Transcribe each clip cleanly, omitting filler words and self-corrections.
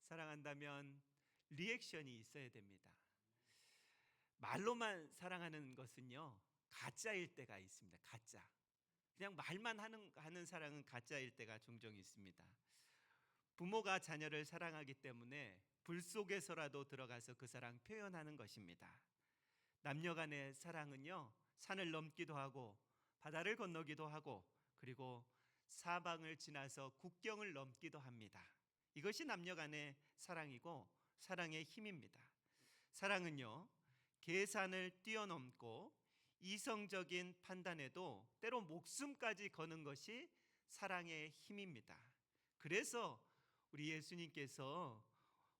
사랑한다면 리액션이 있어야 됩니다. 말로만 사랑하는 것은요, 가짜일 때가 있습니다. 가짜. 그냥 말만 하는 사랑은 가짜일 때가 종종 있습니다. 부모가 자녀를 사랑하기 때문에 불 속에서라도 들어가서 그 사랑 표현하는 것입니다. 남녀 간의 사랑은요, 산을 넘기도 하고 바다를 건너기도 하고 그리고 사방을 지나서 국경을 넘기도 합니다. 이것이 남녀 간의 사랑이고 사랑의 힘입니다. 사랑은요, 계산을 뛰어넘고 이성적인 판단에도 때로 목숨까지 거는 것이 사랑의 힘입니다. 그래서 우리 예수님께서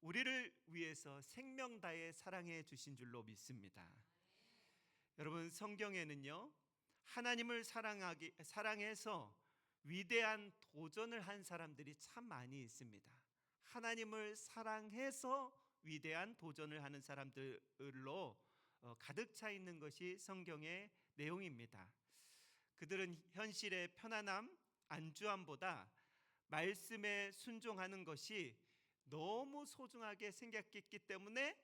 우리를 위해서 생명 다해 사랑해 주신 줄로 믿습니다. 여러분, 성경에는요, 하나님을 사랑해서 위대한 도전을 한 사람들이 참 많이 있습니다. 하나님을 사랑해서 위대한 도전을 하는 사람들로 가득 차 있는 것이 성경의 내용입니다. 그들은 현실의 편안함, 안주함보다 말씀에 순종하는 것이 너무 소중하게 생각했기 때문에,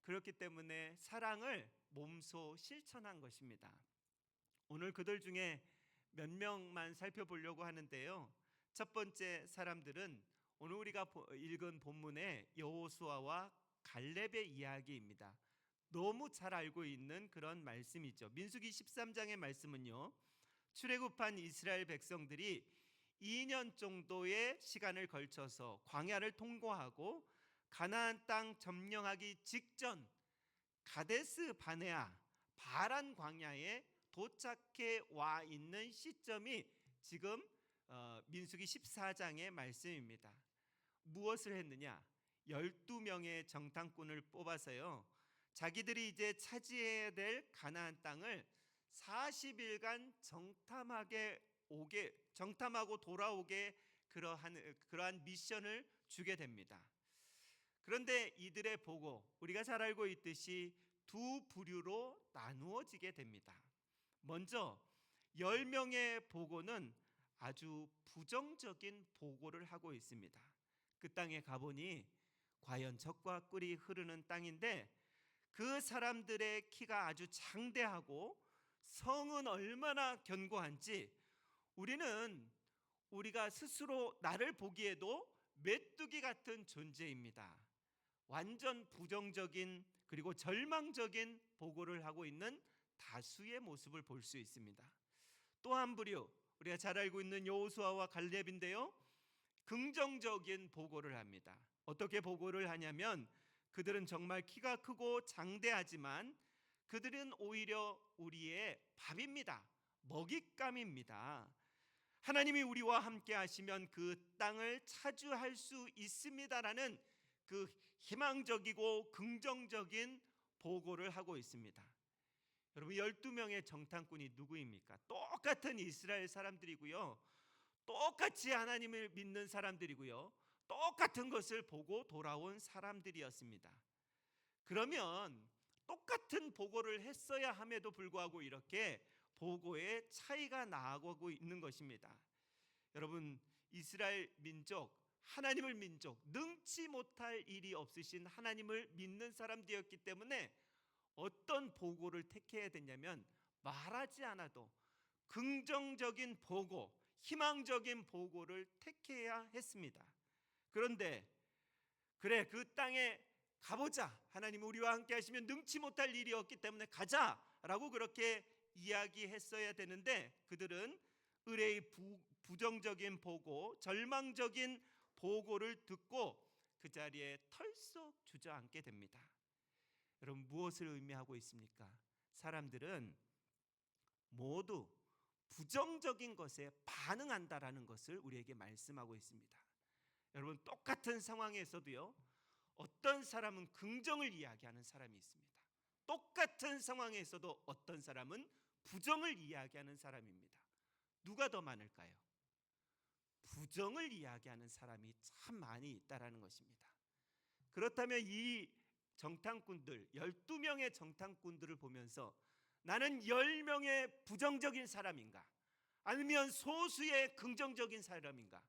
그렇기 때문에 사랑을 몸소 실천한 것입니다. 오늘 그들 중에 몇 명만 살펴보려고 하는데요. 첫 번째 사람들은 오늘 우리가 읽은 본문의 여호수아와 갈렙의 이야기입니다. 너무 잘 알고 있는 그런 말씀이죠. 민수기 13장의 말씀은요, 출애굽한 이스라엘 백성들이 2년 정도의 시간을 걸쳐서 광야를 통과하고 가나안 땅 점령하기 직전 가데스 바네아 바란 광야에 도착해 와 있는 시점이 지금 민수기 14장의 말씀입니다. 무엇을 했느냐? 12명의 정탐꾼을 뽑아서요, 자기들이 이제 차지해야 될 가나안 땅을 40일간 정탐하고 돌아오게 그러한 미션을 주게 됩니다. 그런데 이들의 보고, 우리가 잘 알고 있듯이 두 부류로 나누어지게 됩니다. 먼저 10명의 보고는 아주 부정적인 보고를 하고 있습니다. 그 땅에 가보니 과연 젖과 꿀이 흐르는 땅인데 그 사람들의 키가 아주 장대하고 성은 얼마나 견고한지 우리가 스스로 나를 보기에도 메뚜기 같은 존재입니다. 완전 부정적인 그리고 절망적인 보고를 하고 있는 다수의 모습을 볼 수 있습니다. 또 한 부류, 우리가 잘 알고 있는 여호수아와 갈렙인데요, 긍정적인 보고를 합니다. 어떻게 보고를 하냐면 그들은 정말 키가 크고 장대하지만 그들은 오히려 우리의 밥입니다. 먹잇감입니다. 하나님이 우리와 함께 하시면 그 땅을 차지할 수 있습니다라는 그 희망적이고 긍정적인 보고를 하고 있습니다. 여러분, 12명의 정탐꾼이 누구입니까? 똑같은 이스라엘 사람들이고요, 똑같이 하나님을 믿는 사람들이고요, 똑같은 것을 보고 돌아온 사람들이었습니다. 그러면 똑같은 보고를 했어야 함에도 불구하고 이렇게 보고에 차이가 나고 있는 것입니다. 여러분, 이스라엘 민족, 하나님을 민족, 능치 못할 일이 없으신 하나님을 믿는 사람들이었기 때문에 어떤 보고를 택해야 되냐면 말하지 않아도 긍정적인 보고, 희망적인 보고를 택해야 했습니다. 그런데 그래, 그 땅에 가보자, 하나님 우리와 함께 하시면 능치 못할 일이 없기 때문에 가자라고 그렇게 이야기했어야 되는데 그들은 의뢰의 부정적인 보고, 절망적인 보고를 듣고 그 자리에 털썩 주저앉게 됩니다. 여러분, 무엇을 의미하고 있습니까? 사람들은 모두 부정적인 것에 반응한다라는 것을 우리에게 말씀하고 있습니다. 여러분, 똑같은 상황에서도요, 어떤 사람은 긍정을 이야기하는 사람이 있습니다. 똑같은 상황에서도 어떤 사람은 부정을 이야기하는 사람입니다. 누가 더 많을까요? 부정을 이야기하는 사람이 참 많이 있다라는 것입니다. 그렇다면 이 정탐꾼들, 12명의 정탐꾼들을 보면서 나는 10명의 부정적인 사람인가? 아니면 소수의 긍정적인 사람인가?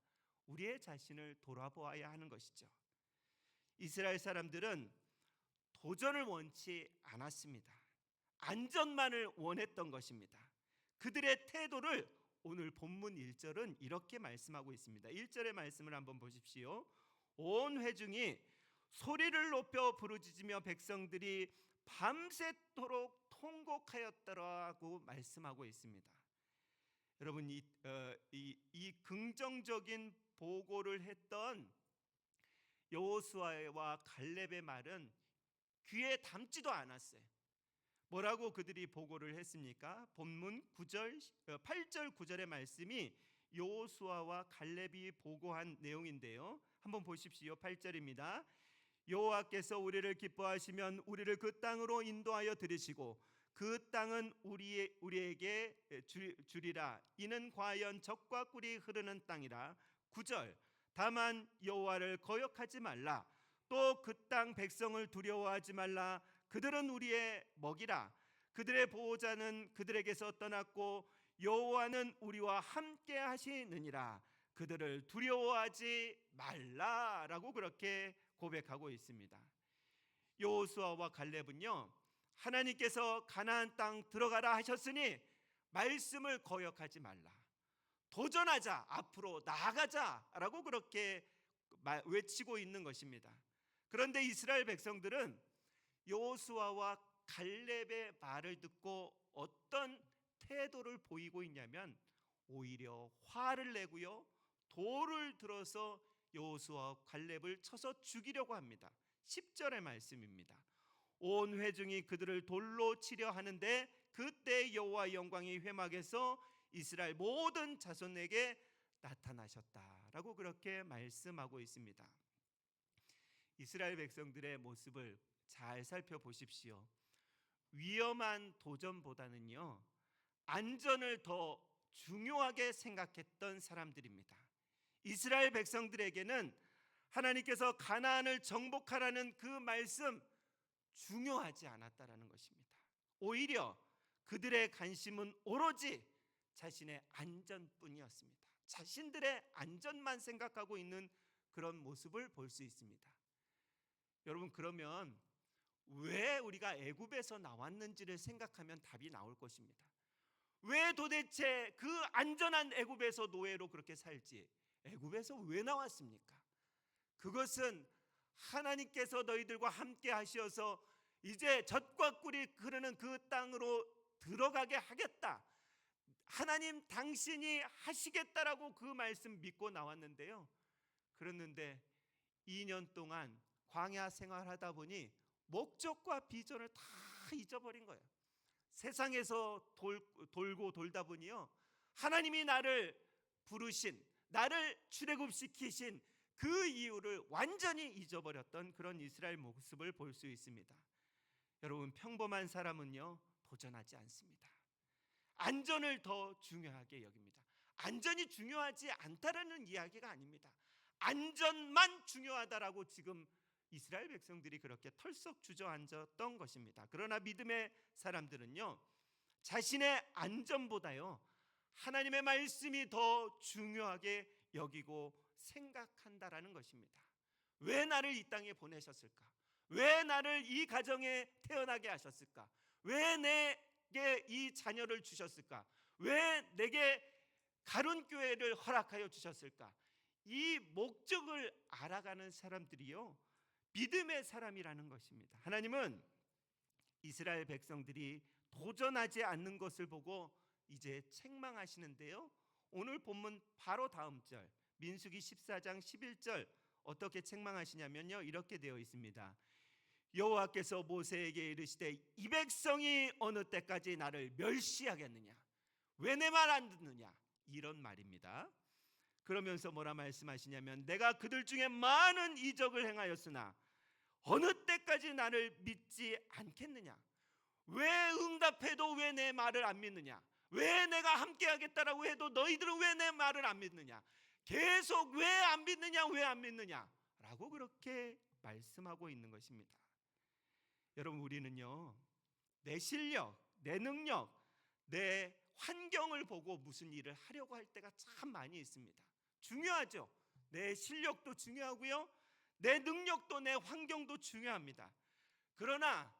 우리의 자신을 돌아보아야 하는 것이죠. 이스라엘 사람들은 도전을 원치 않았습니다. 안전만을 원했던 것입니다. 그들의 태도를 오늘 본문 1절은 이렇게 말씀하고 있습니다. 1절의 말씀을 한번 보십시오. 온 회중이 소리를 높여 부르짖으며 백성들이 밤새도록 통곡하였더라고 말씀하고 있습니다. 여러분, 이 긍정적인 보고를 했던 여호수아와 갈렙의 말은 귀에 담지도 않았어요. 뭐라고 그들이 보고를 했습니까? 본문 8절 9절의 말씀이 여호수아와 갈렙이 보고한 내용인데요. 한번 보십시오. 8절입니다. 여호와께서 우리를 기뻐하시면 우리를 그 땅으로 인도하여 들으시고 그 땅은 우리에게 주리라. 이는 과연 젖과 꿀이 흐르는 땅이라. 9절. 다만 여호와를 거역하지 말라. 또 그 땅 백성을 두려워하지 말라. 그들은 우리의 먹이라. 그들의 보호자는 그들에게서 떠났고 여호와는 우리와 함께 하시느니라. 그들을 두려워하지 말라라고 그렇게 고백하고 있습니다. 여호수아와 갈렙은요, 하나님께서 가나안 땅 들어가라 하셨으니 말씀을 거역하지 말라, 도전하자, 앞으로 나아가자라고 그렇게 외치고 있는 것입니다. 그런데 이스라엘 백성들은 여호수아와 갈렙의 말을 듣고 어떤 태도를 보이고 있냐면 오히려 화를 내고요, 돌을 들어서 여호수아와 갈렙을 쳐서 죽이려고 합니다. 10절의 말씀입니다. 온 회중이 그들을 돌로 치려 하는데 그때 여호와의 영광이 회막에서 이스라엘 모든 자손에게 나타나셨다라고 그렇게 말씀하고 있습니다. 이스라엘 백성들의 모습을 잘 살펴보십시오. 위험한 도전보다는요, 안전을 더 중요하게 생각했던 사람들입니다. 이스라엘 백성들에게는 하나님께서 가나안을 정복하라는 그 말씀 중요하지 않았다라는 것입니다. 오히려 그들의 관심은 오로지 자신의 안전뿐이었습니다. 자신들의 안전만 생각하고 있는 그런 모습을 볼 수 있습니다. 여러분, 그러면 왜 우리가 애굽에서 나왔는지를 생각하면 답이 나올 것입니다. 왜 도대체 그 안전한 애굽에서 노예로 그렇게 살지? 애굽에서 왜 나왔습니까? 그것은 하나님께서 너희들과 함께 하셔서 이제 젖과 꿀이 흐르는 그 땅으로 들어가게 하겠다, 하나님 당신이 하시겠다라고 그 말씀 믿고 나왔는데요. 그랬는데 2년 동안 광야 생활하다 보니 목적과 비전을 다 잊어버린 거예요. 세상에서 돌고 돌다 보니요, 하나님이 나를 부르신, 나를 출애굽시키신 그 이유를 완전히 잊어버렸던 그런 이스라엘 모습을 볼 수 있습니다. 여러분, 평범한 사람은요, 도전하지 않습니다. 안전을 더 중요하게 여깁니다. 안전이 중요하지 않다라는 이야기가 아닙니다. 안전만 중요하다라고 지금 이스라엘 백성들이 그렇게 털썩 주저앉았던 것입니다. 그러나 믿음의 사람들은요, 자신의 안전보다요 하나님의 말씀이 더 중요하게 여기고 생각한다라는 것입니다. 왜 나를 이 땅에 보내셨을까? 왜 나를 이 가정에 태어나게 하셨을까? 왜 내게 이 자녀를 주셨을까? 왜 내게 가룟교회를 허락하여 주셨을까? 이 목적을 알아가는 사람들이요, 믿음의 사람이라는 것입니다. 하나님은 이스라엘 백성들이 도전하지 않는 것을 보고 이제 책망하시는데요, 오늘 본문 바로 다음 절 민수기 14장 11절 어떻게 책망하시냐면요, 이렇게 되어 있습니다. 여호와께서 모세에게 이르시되 이 백성이 어느 때까지 나를 멸시하겠느냐? 왜 내 말 안 듣느냐? 이런 말입니다. 그러면서 뭐라 말씀하시냐면 내가 그들 중에 많은 이적을 행하였으나 어느 때까지 나를 믿지 않겠느냐? 왜 응답해도 왜 내 말을 안 믿느냐? 왜 내가 함께 하겠다라고 해도 너희들은 왜 내 말을 안 믿느냐? 계속 왜 안 믿느냐? 왜 안 믿느냐? 라고 그렇게 말씀하고 있는 것입니다. 여러분, 우리는요, 내 실력, 내 능력, 내 환경을 보고 무슨 일을 하려고 할 때가 참 많이 있습니다. 중요하죠. 내 실력도 중요하고요, 내 능력도 내 환경도 중요합니다. 그러나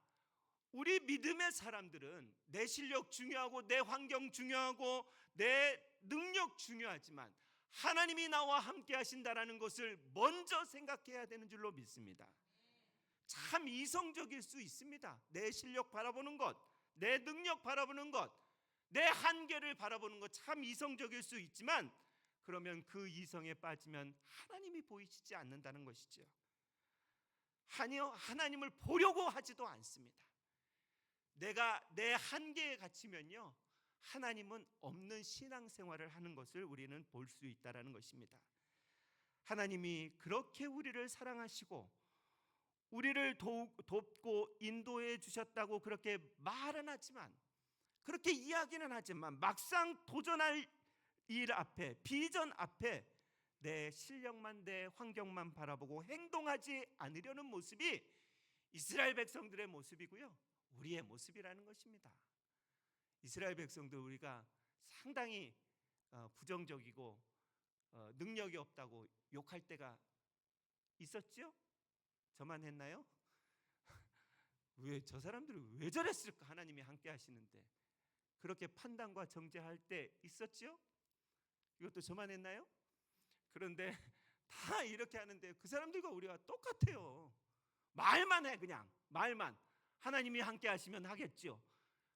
우리 믿음의 사람들은 내 실력 중요하고 내 환경 중요하고 내 능력 중요하지만 하나님이 나와 함께 하신다라는 것을 먼저 생각해야 되는 줄로 믿습니다. 참 이성적일 수 있습니다. 내 실력 바라보는 것, 내 능력 바라보는 것, 내 한계를 바라보는 것 참 이성적일 수 있지만, 그러면 그 이성에 빠지면 하나님이 보이시지 않는다는 것이죠. 아니요, 하나님을 보려고 하지도 않습니다. 내가 내 한계에 갇히면요, 하나님은 없는 신앙생활을 하는 것을 우리는 볼 수 있다는 것입니다. 하나님이 그렇게 우리를 사랑하시고 우리를 돕고 인도해 주셨다고 그렇게 말은 하지만, 그렇게 이야기는 하지만 막상 도전할 일 앞에, 비전 앞에 내 실력만, 내 환경만 바라보고 행동하지 않으려는 모습이 이스라엘 백성들의 모습이고요, 우리의 모습이라는 것입니다. 이스라엘 백성들 우리가 상당히 부정적이고 능력이 없다고 욕할 때가 있었죠? 저만 했나요? 왜 저 사람들은 왜 저랬을까? 하나님이 함께 하시는데 그렇게 판단과 정죄할 때 있었죠? 이것도 저만 했나요? 그런데 다 이렇게 하는데 그 사람들과 우리가 똑같아요. 말만 해, 그냥 말만. 하나님이 함께 하시면 하겠죠.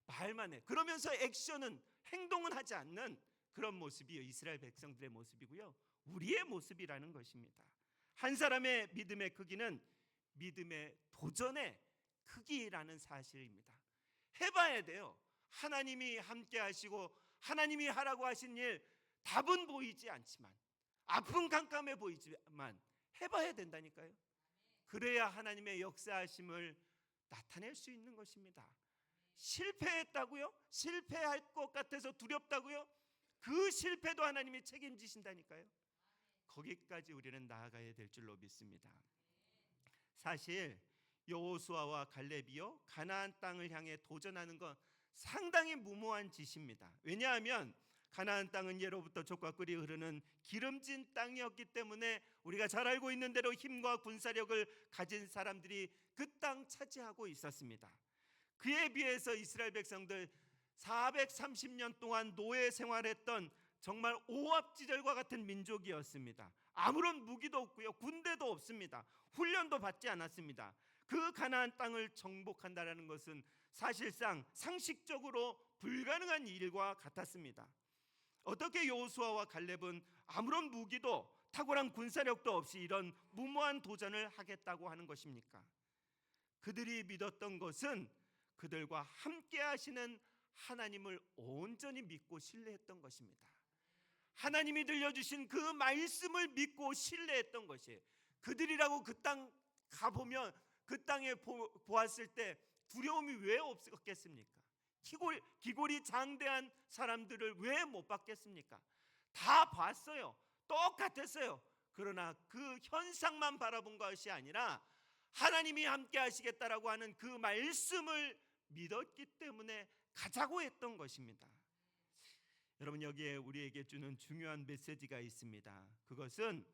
말만 해. 그러면서 액션은, 행동은 하지 않는 그런 모습이 이스라엘 백성들의 모습이고요, 우리의 모습이라는 것입니다. 한 사람의 믿음의 크기는 믿음의 도전의 크기라는 사실입니다. 해봐야 돼요. 하나님이 함께 하시고 하나님이 하라고 하신 일, 답은 보이지 않지만, 앞은 깜깜해 보이지만 해봐야 된다니까요. 그래야 하나님의 역사하심을 나타낼 수 있는 것입니다. 실패했다고요? 실패할 것 같아서 두렵다고요? 그 실패도 하나님이 책임지신다니까요. 거기까지 우리는 나아가야 될 줄로 믿습니다. 사실 여호수아와 갈렙이요, 가나안 땅을 향해 도전하는 건 상당히 무모한 짓입니다. 왜냐하면 가나안 땅은 예로부터 족과 꿀이 흐르는 기름진 땅이었기 때문에 우리가 잘 알고 있는 대로 힘과 군사력을 가진 사람들이 그 땅 차지하고 있었습니다. 그에 비해서 이스라엘 백성들 430년 동안 노예 생활했던 정말 오합지졸과 같은 민족이었습니다. 아무런 무기도 없고요, 군대도 없습니다. 훈련도 받지 않았습니다. 그 가나안 땅을 정복한다는 것은 사실상 상식적으로 불가능한 일과 같았습니다. 어떻게 여호수아와 갈렙은 아무런 무기도 탁월한 군사력도 없이 이런 무모한 도전을 하겠다고 하는 것입니까? 그들이 믿었던 것은 그들과 함께 하시는 하나님을 온전히 믿고 신뢰했던 것입니다. 하나님이 들려주신 그 말씀을 믿고 신뢰했던 것이, 그들이라고 그 땅 가보면 그 땅에 보았을 때 두려움이 왜 없었겠습니까? 기골이 장대한 사람들을 왜 못 봤겠습니까? 다 봤어요. 똑같았어요. 그러나 그 현상만 바라본 것이 아니라 하나님이 함께 하시겠다라고 하는 그 말씀을 믿었기 때문에 가자고 했던 것입니다. 여러분, 여기에 우리에게 주는 중요한 메시지가 있습니다. 그것은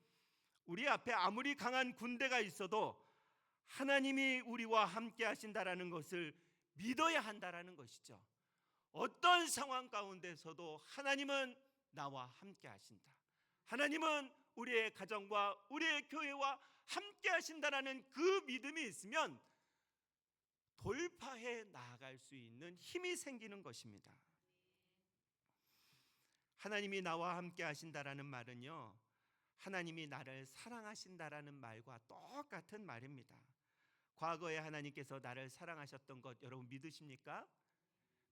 우리 앞에 아무리 강한 군대가 있어도 하나님이 우리와 함께 하신다라는 것을 믿어야 한다라는 것이죠. 어떤 상황 가운데서도 하나님은 나와 함께 하신다, 하나님은 우리의 가정과 우리의 교회와 함께 하신다라는 그 믿음이 있으면 돌파해 나아갈 수 있는 힘이 생기는 것입니다. 하나님이 나와 함께 하신다라는 말은요, 하나님이 나를 사랑하신다라는 말과 똑같은 말입니다. 과거에 하나님께서 나를 사랑하셨던 것 여러분 믿으십니까?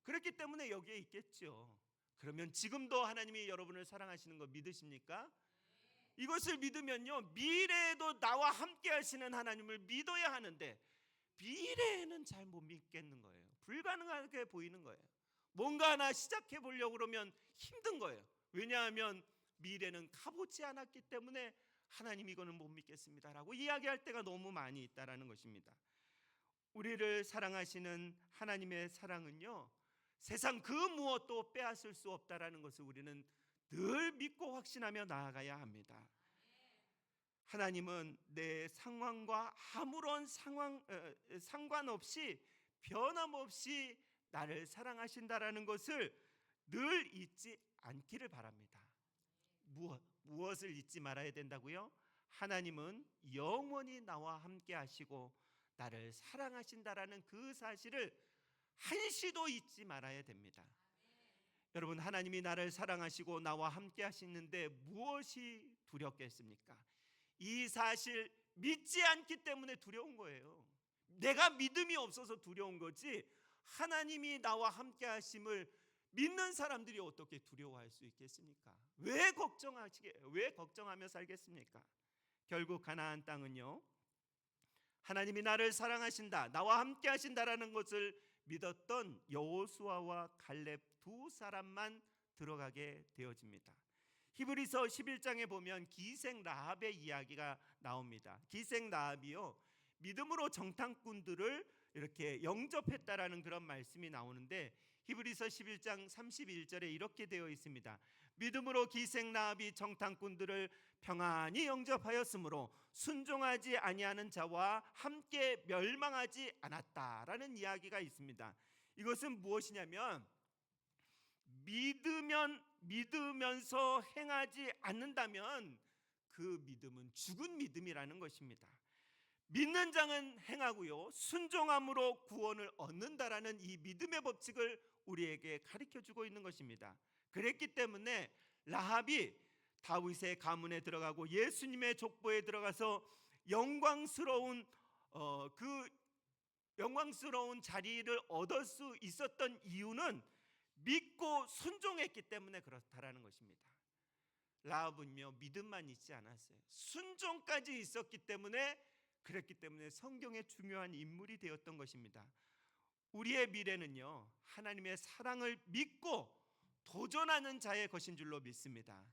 그렇기 때문에 여기에 있겠죠. 그러면 지금도 하나님이 여러분을 사랑하시는 거 믿으십니까? 이것을 믿으면요, 미래에도 나와 함께 하시는 하나님을 믿어야 하는데 미래에는 잘 못 믿겠는 거예요. 불가능하게 보이는 거예요. 뭔가 하나 시작해 보려고 그러면 힘든 거예요. 왜냐하면 미래는 가보지 않았기 때문에 하나님 이거는 못 믿겠습니다라고 이야기할 때가 너무 많이 있다라는 것입니다. 우리를 사랑하시는 하나님의 사랑은요, 세상 그 무엇도 빼앗을 수 없다라는 것을 우리는 늘 믿고 확신하며 나아가야 합니다. 하나님은 내 상황과 아무런 상관없이 변함없이 나를 사랑하신다라는 것을 늘 잊지 않기를 바랍니다. 무엇을 잊지 말아야 된다고요? 하나님은 영원히 나와 함께 하시고 나를 사랑하신다라는 그 사실을 한시도 잊지 말아야 됩니다. 여러분, 하나님이 나를 사랑하시고 나와 함께 하시는데 무엇이 두렵겠습니까? 이 사실 믿지 않기 때문에 두려운 거예요. 내가 믿음이 없어서 두려운 거지, 하나님이 나와 함께 하심을 믿는 사람들이 어떻게 두려워할 수 있겠습니까? 왜 걱정하며 살겠습니까? 결국 가나안 땅은요, 하나님이 나를 사랑하신다, 나와 함께 하신다라는 것을 믿었던 여호수아와 갈렙 두 사람만 들어가게 되어집니다. 히브리서 11장에 보면 기생 라합의 이야기가 나옵니다. 기생 라합이요, 믿음으로 정탐꾼들을 이렇게 영접했다라는 그런 말씀이 나오는데, 히브리서 11장 31절에 이렇게 되어 있습니다. 믿음으로 기생 라합이 정탐꾼들을 평안히 영접하였으므로 순종하지 아니하는 자와 함께 멸망하지 않았다라는 이야기가 있습니다. 이것은 무엇이냐면, 믿으면서 행하지 않는다면 그 믿음은 죽은 믿음이라는 것입니다. 믿는 자는 행하고요, 순종함으로 구원을 얻는다라는 이 믿음의 법칙을 우리에게 가르쳐주고 있는 것입니다. 그랬기 때문에 라합이 다윗의 가문에 들어가고 예수님의 족보에 들어가서 영광스러운 자리를 얻을 수 있었던 이유는 믿고 순종했기 때문에 그렇다라는 것입니다. 라합은요, 믿음만 있지 않았어요. 순종까지 있었기 때문에, 그랬기 때문에 성경의 중요한 인물이 되었던 것입니다. 우리의 미래는요, 하나님의 사랑을 믿고 도전하는 자의 것인 줄로 믿습니다.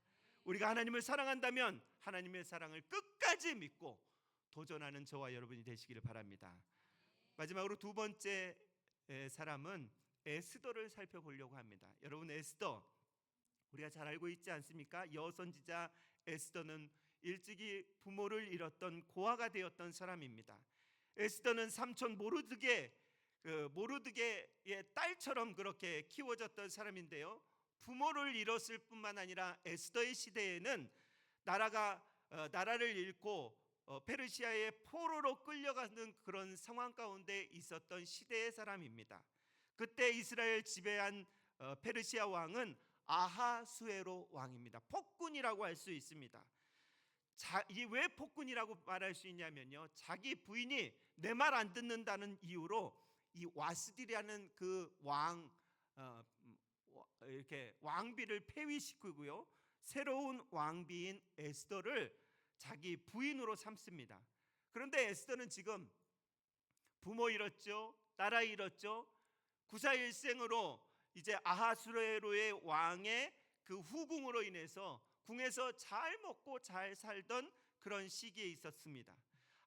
우리가 하나님을 사랑한다면 하나님의 사랑을 끝까지 믿고 도전하는 저와 여러분이 되시기를 바랍니다. 마지막으로 두 번째 사람은 에스더를 살펴보려고 합니다. 여러분, 에스더 우리가 잘 알고 있지 않습니까? 여선지자 에스더는 일찍이 부모를 잃었던 고아가 되었던 사람입니다. 에스더는 삼촌 모르드게의 딸처럼 그렇게 키워졌던 사람인데요, 부모를 잃었을 뿐만 아니라 에스더의 시대에는 나라를 잃고 페르시아의 포로로 끌려가는 그런 상황 가운데 있었던 시대의 사람입니다. 그때 이스라엘 지배한 페르시아 왕은 아하수에로 왕입니다. 폭군이라고 할 수 있습니다. 왜 폭군이라고 말할 수 있냐면요, 자기 부인이 내 말 안 듣는다는 이유로 이 와스디라는 그 이렇게 왕비를 폐위시키고요, 새로운 왕비인 에스더를 자기 부인으로 삼습니다. 그런데 에스더는 지금 부모 잃었죠, 나라 잃었죠, 구사일생으로 이제 아하수에로의 왕의 그 후궁으로 인해서 궁에서 잘 먹고 잘 살던 그런 시기에 있었습니다.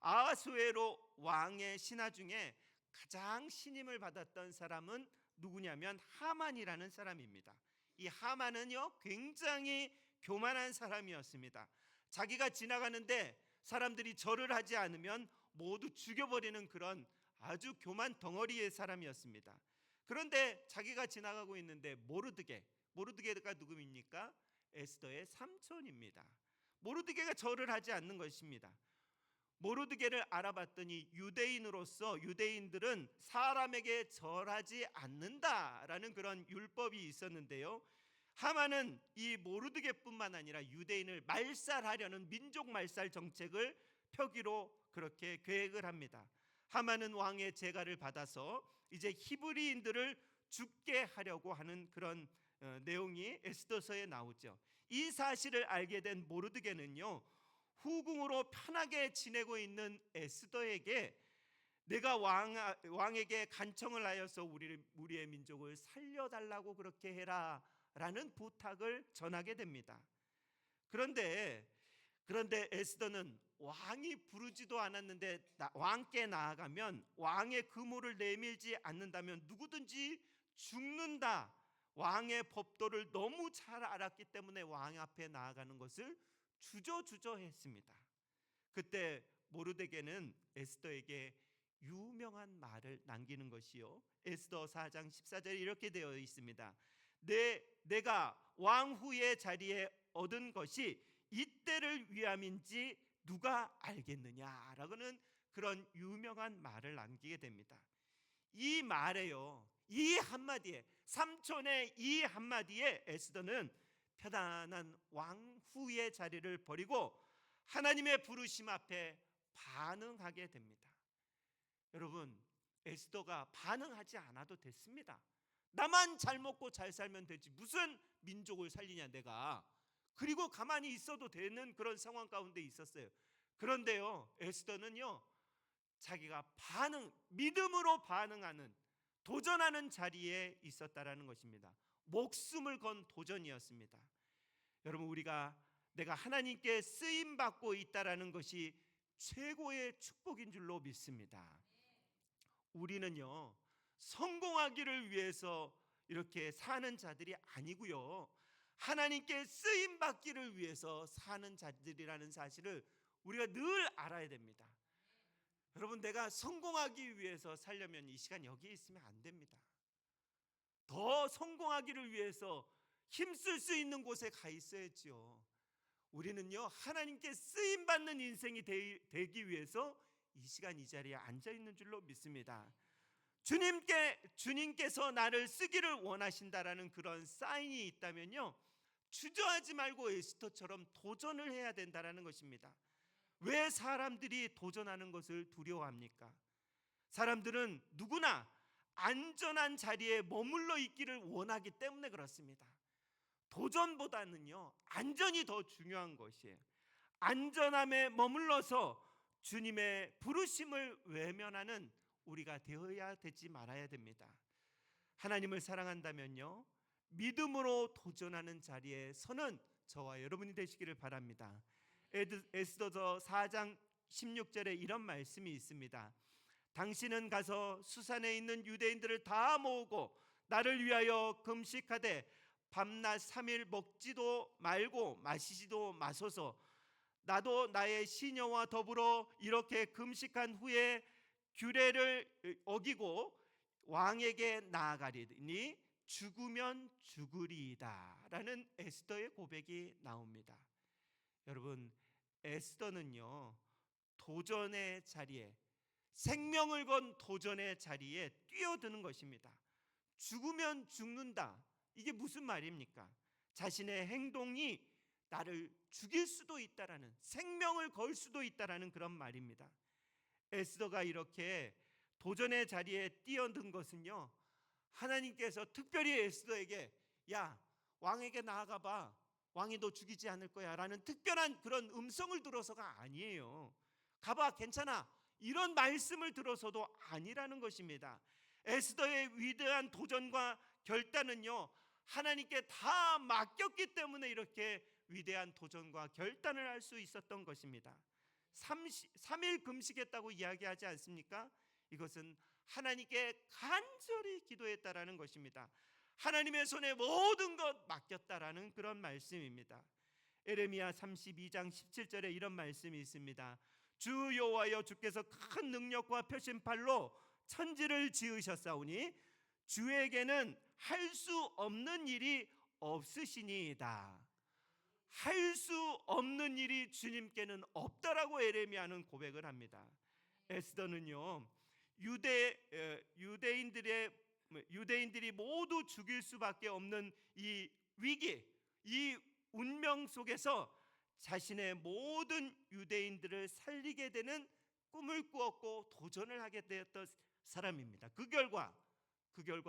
아하수에로 왕의 신하 중에 가장 신임을 받았던 사람은 누구냐면 하만이라는 사람입니다. 이 하만은요, 굉장히 교만한 사람이었습니다. 자기가 지나가는데 사람들이 절을 하지 않으면 모두 죽여버리는 그런 아주 교만 덩어리의 사람이었습니다. 그런데 자기가 지나가고 있는데 모르드게가 누구입니까? 에스더의 삼촌입니다. 모르드게가 절을 하지 않는 것입니다. 모르드게를 알아봤더니 유대인으로서 유대인들은 사람에게 절하지 않는다라는 그런 율법이 있었는데요, 하만은 이 모르드게뿐만 아니라 유대인을 말살하려는 민족 말살 정책을 펴기로 그렇게 계획을 합니다. 하만은 왕의 재가를 받아서 이제 히브리인들을 죽게 하려고 하는 그런 내용이 에스더서에 나오죠. 이 사실을 알게 된 모르드게는요, 후궁으로 편하게 지내고 있는 에스더에게 내가 왕에게 간청을 하여서 우리의 민족을 살려달라고 그렇게 해라 라는 부탁을 전하게 됩니다. 그런데 에스더는 왕이 부르지도 않았는데 왕께 나아가면 왕의 금호를 내밀지 않는다면 누구든지 죽는다, 왕의 법도를 너무 잘 알았기 때문에 왕 앞에 나아가는 것을 주저했습니다. 그때 모르드게는 에스더에게 유명한 말을 남기는 것이요, 에스더 4장 14절에 이렇게 되어 있습니다. 내가 왕후의 자리에 얻은 것이 이때를 위함인지 누가 알겠느냐라고는 그런 유명한 말을 남기게 됩니다. 이 말에요, 이 한마디에, 삼촌의 이 한마디에 에스더는 편안한 왕후의 자리를 버리고 하나님의 부르심 앞에 반응하게 됩니다. 여러분, 에스더가 반응하지 않아도 됐습니다. 나만 잘 먹고 잘 살면 되지, 무슨 민족을 살리냐 내가, 그리고 가만히 있어도 되는 그런 상황 가운데 있었어요. 그런데요, 에스더는요, 자기가 믿음으로 반응하는, 도전하는 자리에 있었다라는 것입니다. 목숨을 건 도전이었습니다. 여러분, 내가 하나님께 쓰임 받고 있다라는 것이 최고의 축복인 줄로 믿습니다. 우리는요, 성공하기를 위해서 이렇게 사는 자들이 아니고요, 하나님께 쓰임 받기를 위해서 사는 자들이라는 사실을 우리가 늘 알아야 됩니다. 여러분, 내가 성공하기 위해서 살려면 이 시간 여기에 있으면 안 됩니다. 더 성공하기를 위해서 힘쓸 수 있는 곳에 가 있어야지요. 우리는요, 하나님께 쓰임 받는 인생이 되기 위해서 이 시간 이 자리에 앉아 있는 줄로 믿습니다. 주님께서 나를 쓰기를 원하신다라는 그런 사인이 있다면요, 주저하지 말고 에스더처럼 도전을 해야 된다라는 것입니다. 왜 사람들이 도전하는 것을 두려워합니까? 사람들은 누구나 안전한 자리에 머물러 있기를 원하기 때문에 그렇습니다. 도전보다는요, 안전이 더 중요한 것이에요. 안전함에 머물러서 주님의 부르심을 외면하는 우리가 되어야 되지 말아야 됩니다. 하나님을 사랑한다면요, 믿음으로 도전하는 자리에 서는 저와 여러분이 되시기를 바랍니다. 에스더서 4장 16절에 이런 말씀이 있습니다. 당신은 가서 수산에 있는 유대인들을 다 모으고 나를 위하여 금식하되 밤낮 3일 먹지도 말고 마시지도 마소서. 나도 나의 시녀와 더불어 이렇게 금식한 후에 규례를 어기고 왕에게 나아가리니 죽으면 죽으리이다 라는 에스더의 고백이 나옵니다. 여러분, 에스더는요, 도전의 자리에, 생명을 건 도전의 자리에 뛰어드는 것입니다. 죽으면 죽는다, 이게 무슨 말입니까? 자신의 행동이 나를 죽일 수도 있다라는, 생명을 걸 수도 있다라는 그런 말입니다. 에스더가 이렇게 도전의 자리에 뛰어든 것은요, 하나님께서 특별히 에스더에게 야, 왕에게 나아가봐, 왕이 너 죽이지 않을 거야 라는 특별한 그런 음성을 들어서가 아니에요. 가봐, 괜찮아, 이런 말씀을 들어서도 아니라는 것입니다. 에스더의 위대한 도전과 결단은요, 하나님께 다 맡겼기 때문에 이렇게 위대한 도전과 결단을 할 수 있었던 것입니다. 3일 금식했다고 이야기하지 않습니까? 이것은 하나님께 간절히 기도했다라는 것입니다. 하나님의 손에 모든 것 맡겼다라는 그런 말씀입니다. 에레미야 32장 17절에 이런 말씀이 있습니다. 주 여호와여, 주께서 큰 능력과 표심팔로 천지를 지으셨사오니 주에게는 할 수 없는 일이 없으시니이다. 할 수 없는 일이 주님께는 없다라고 에레미야는 고백을 합니다. 에스더는요, 유대인들이 모두 죽일 수밖에 없는 이 위기, 이 운명 속에서 자신의 모든 유대인들을 살리게 되는 꿈을 꾸었고 도전을 하게 되었던 사람입니다. 그 결과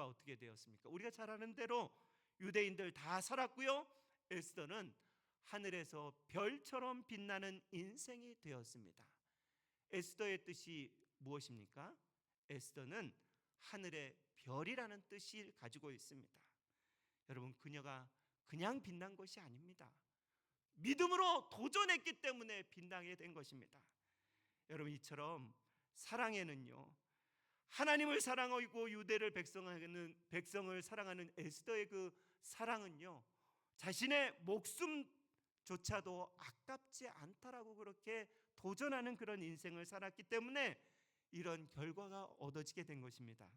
어떻게 되었습니까? 우리가 잘 아는 대로 유대인들 다 살았고요, 에스더는 하늘에서 별처럼 빛나는 인생이 되었습니다. 에스더의 뜻이 무엇입니까? 에스더는 하늘의 별이라는 뜻을 가지고 있습니다. 여러분, 그녀가 그냥 빛난 것이 아닙니다. 믿음으로 도전했기 때문에 빛나게 된 것입니다. 여러분, 이처럼 사랑에는요, 하나님을 사랑하고 유대를 백성을 사랑하는 에스더의 그 사랑은요, 자신의 목숨조차도 아깝지 않다라고 그렇게 도전하는 그런 인생을 살았기 때문에 이런 결과가 얻어지게 된 것입니다.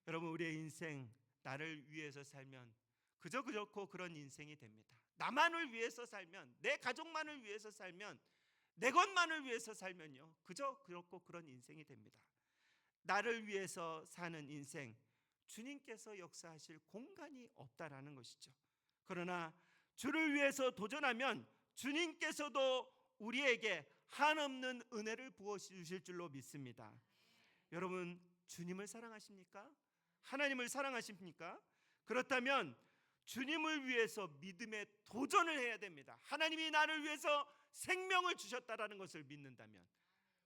여러분, 우리의 인생 나를 위해서 살면 그저 그렇고 그런 인생이 됩니다. 나만을 위해서 살면, 내 가족만을 위해서 살면, 내 것만을 위해서 살면요, 그저 그렇고 그런 인생이 됩니다. 나를 위해서 사는 인생, 주님께서 역사하실 공간이 없다라는 것이죠. 그러나 주를 위해서 도전하면 주님께서도 우리에게 한없는 은혜를 부어 주실 줄로 믿습니다. 여러분, 주님을 사랑하십니까? 하나님을 사랑하십니까? 그렇다면 주님을 위해서 믿음의 도전을 해야 됩니다. 하나님이 나를 위해서 생명을 주셨다라는 것을 믿는다면,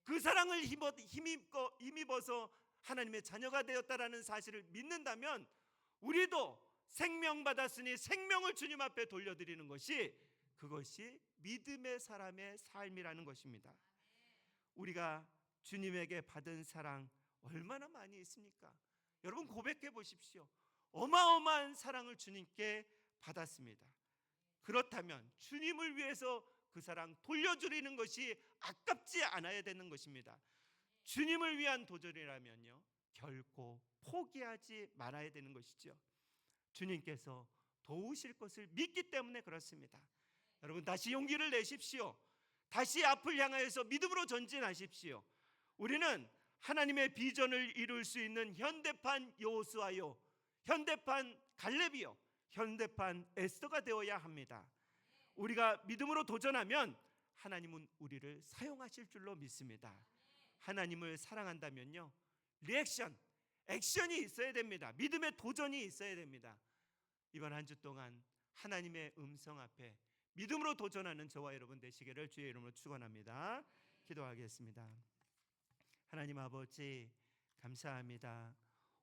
그 사랑을 힘입어서 하나님의 자녀가 되었다라는 사실을 믿는다면, 우리도 생명 받았으니 생명을 주님 앞에 돌려드리는 것이, 그것이 믿음의 사람의 삶이라는 것입니다. 우리가 주님에게 받은 사랑 얼마나 많이 있습니까? 여러분, 고백해 보십시오. 어마어마한 사랑을 주님께 받았습니다. 그렇다면 주님을 위해서 그 사랑 돌려드리는 것이 아깝지 않아야 되는 것입니다. 주님을 위한 도전이라면요, 결코 포기하지 말아야 되는 것이죠. 주님께서 도우실 것을 믿기 때문에 그렇습니다. 여러분, 다시 용기를 내십시오. 다시 앞을 향하여서 믿음으로 전진하십시오. 우리는 하나님의 비전을 이룰 수 있는 현대판 여호수아요, 현대판 갈렙이요, 현대판 에스더가 되어야 합니다. 우리가 믿음으로 도전하면 하나님은 우리를 사용하실 줄로 믿습니다. 하나님을 사랑한다면요, 리액션, 액션이 있어야 됩니다. 믿음의 도전이 있어야 됩니다. 이번 한 주 동안 하나님의 음성 앞에 믿음으로 도전하는 저와 여러분 되시기를 주의 이름으로 축원합니다. 기도하겠습니다. 하나님 아버지, 감사합니다.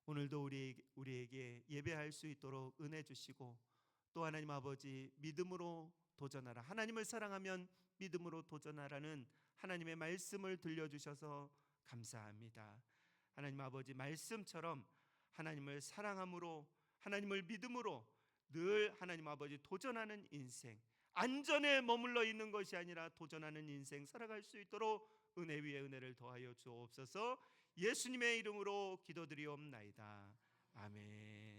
오늘도 우리에게 예배할 수 있도록 은혜 주시고, 또 하나님 아버지, 믿음으로 도전하라, 하나님을 사랑하면 믿음으로 도전하라는 하나님의 말씀을 들려주셔서 감사합니다. 하나님 아버지, 말씀처럼 하나님을 사랑함으로, 하나님을 믿음으로 늘 하나님 아버지 도전하는 인생, 안전에 머물러 있는 것이 아니라 도전하는 인생 살아갈 수 있도록 은혜 위에 은혜를 더하여 주옵소서. 예수님의 이름으로 기도드리옵나이다. 아멘.